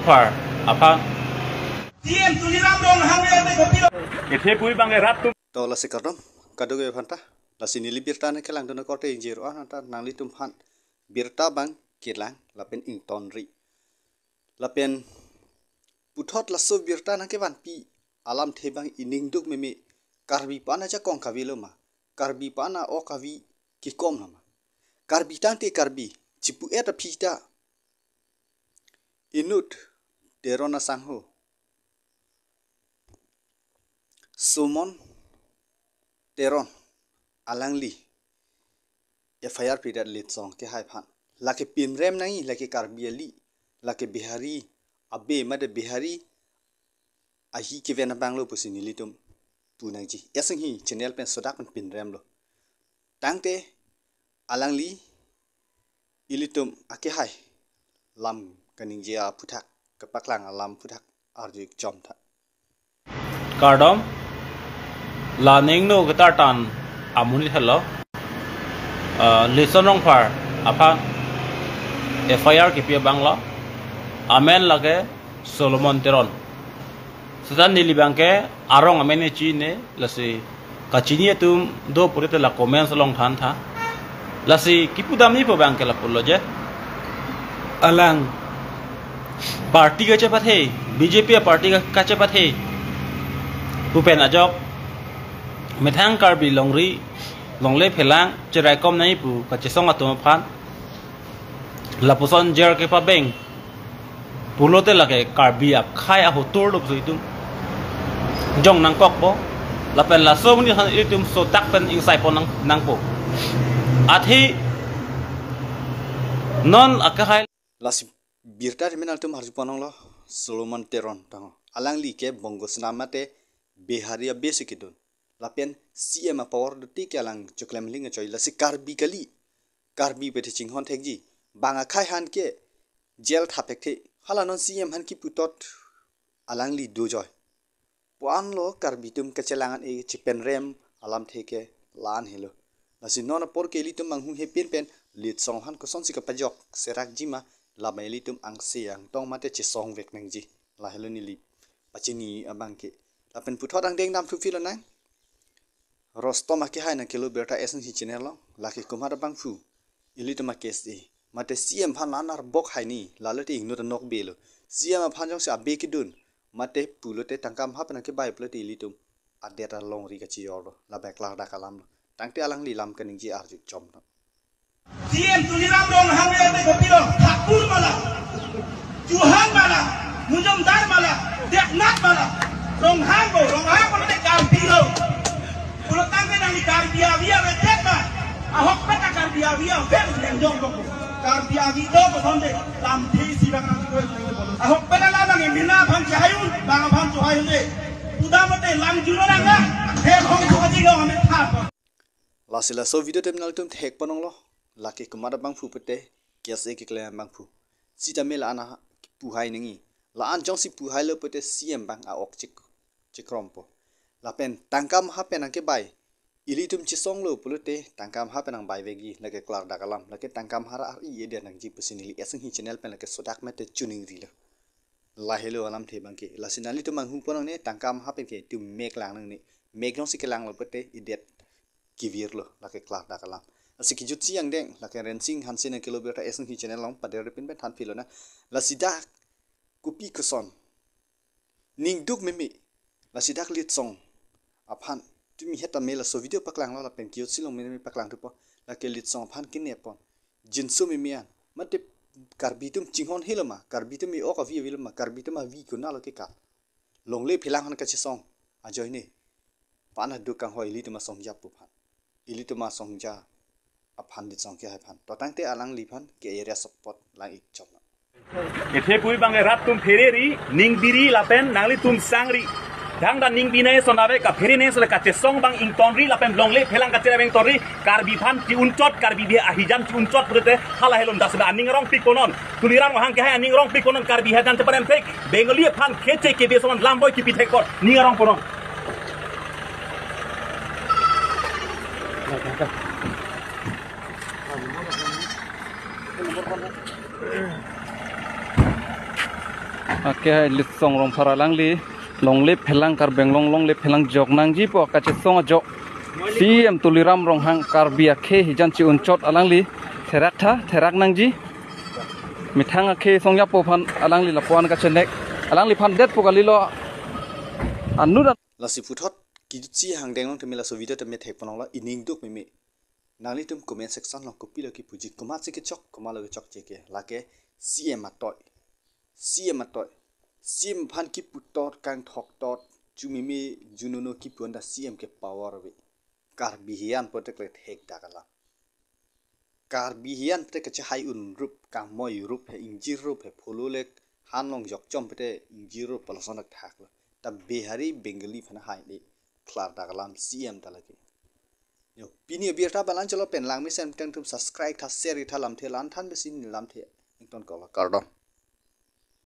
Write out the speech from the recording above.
Far apa? Tiêm tu đi làm đồng hàng ngày đây có biết đâu. Ite pui bang erat tu. Tola sekarang kado ge phanta la sini li birta na kelang dona korte injiro anta nang li tum phan birta bang kilang la pen ing ton ri la pen puthot la so birta na ke ban pi alam the bang ining duk meme karbi pana cha kong kavilo ma karbi pana o kavi ki kom na ma karbi tang te karbi chipu eta phita inut derona sangho Sumon Teron Alangli FIR period lit song ke hai phan laki pinrem nangi laki karbiali laki bihari abe made bihari ahi ke vena banglo pusini litum punangji esang hi channel pen sodak pen pinrem lo tangte Alangli ilitum ake hai lam kaningja puthak kapaklang alam puthak arjuk jomtha Kardom la neng no kita tan amuni hello listen rong far apa FIR kipia bangla amen lage Solomon Teron sedan nili bangke arong amen chi ne lasi kachini tum do purite la comments long than tha lasi kipudam ni po bangke la pullo je alang party ka cepat he BJP party ka cepat he Pupen ajok methang karbi longri longle phelang cherai kom nai pu ka chesong atum phan lapuson jer ke pa beng pulote lage karbi ap khai a hotur dop zuitum jong nang kok bo lapen la so muni han itum so tak pen insai pon nang po athi non akahay lasi birta terminal tum harju panong lo Solomon Teron tang alang li ke bongo snamate Beharia basic itu, lapian CM power detik kelang cuklem linga coy lasi karbi bete cinghon tekji banga khai han ke gel thapek the halanon CM han ki putot alang li do joy puan lo karbi tum kecelangan e cipen rem alam theke lan helo lasi nona por ke litum manghu he pen lit song han ko son sika pajok serak jima la mai litum ang siang tong mate chi song vek nangji la helo ni li pachini abang ke Lapen puthot ang deng nam thu filo nang Rostom ake hai na kilo berta esen hi channel lo laki kumar bang fu ilito ma kes di mate CM phan lanar bok hai ni lalate igno ta nok belo CM phan jong se abe ki dun mate pulote tangkam hap na ke bai plote ilitum adeta long ri ka chi yor la bek la da kalam tangte alang li lam kaning ji arjuk chom no CM tu đi làm đồng hàng ngày đây có biết đâu. Thakul mala, Juhan mala, Mujamdar mala, Deknat mala. Rong hang ko na karbi lo. Kulo tangke nang karbi avia vetet ma. Ahok peta karbi avia vel nang jong ko. Karbi avi do ko thonde lam thi si bang ko. Ahok peta la bang mina phang chayun bang phang chayun de. Udamate lam juno nang na. He hong ko ji lo ame tha. La sila so video terminal tum thek panong lo laki kumada bang fu pete kias e ki klan bang fu. Sita mela ana pu hai ningi. La an jong si pu hai lo pete CM bang a ok cikrompo lapen tangkam hapen angke bai ilitum cisong lo pulute tangkam hapen ang bai vegi lake klar dakalam lake tangkam hara i ede nang ji pusinili eseng hi channel pen lake sodak mete tuning rilo la hello alam the bangke la sinali tu manghu ponong ne tangkam hapen ke tu mek lang nang ni mek nong sikelang lo pete idet kivir lo lake klar dakalam asiki jutsi yang deng lake rensing hansin kilometer eseng hi channel long pader pin ben than filo na la sida kupi keson ning duk memi la sidak lit song aphan tumi heta mela so video paklang la pen kiot silong memi paklang tu po la ke lit song phan kinne pon jinsu mi mian mate karbitum chinghon hilama karbitum mi ok avi vilma karbitum avi kuna lo ke ka longle philang han ka chi song a joy ne pana dukang hoi li tuma song jap pu phan ili tuma song ja aphan dit song ke hai phan to tangte alang li phan ke area support lang ik chom Ite pui bang erat tum fereri ning biri lapen nangli tum sangri Dang dan ning binay sonabe ka pheri ne sele ka tesong bang ing tonri lapen longle phelang ka tere bang tonri karbi phan ti unchot karbi be ahijam ti unchot purete hala helon dasna ning rong pikonon tulirang hang ke ha ning rong pikonon karbi hadan te parem fek bengali phan khete ke be soman lamboy ki pithek kor ning rong porong Oke, lit song rong paralang li long lip pelang kar benglong long lip pelang jok nang ji po ka che song jok CM tuliram rong hang kar bia khe hijan chi unchot alang li therak nang ji mithang khe song ya po phan alang li lapuan ka chenek alang li phan det po ka li lo anu la si puthot ki chi hang deng long themi la so video te me thek panong la ining duk me nangli tum comment section long copy la ki puji kuma chi ki chok kuma la chok che ke la ke CM atoy CM phan ki putot kang thok tot chu mimi jununo ki ponda CM ke power be kar bihian potek le thek dagala kar bihian te ke hai un rup kang moi rup he inji rup he phololek hanlong jok chom pete inji rup palasonak thakla ta behari bengali phana hai le klar dagalam CM talaki yo pini birta balan chalo pen lang mi sem tang tum subscribe tha share tha lam the lan than besin lam the ington kola kardom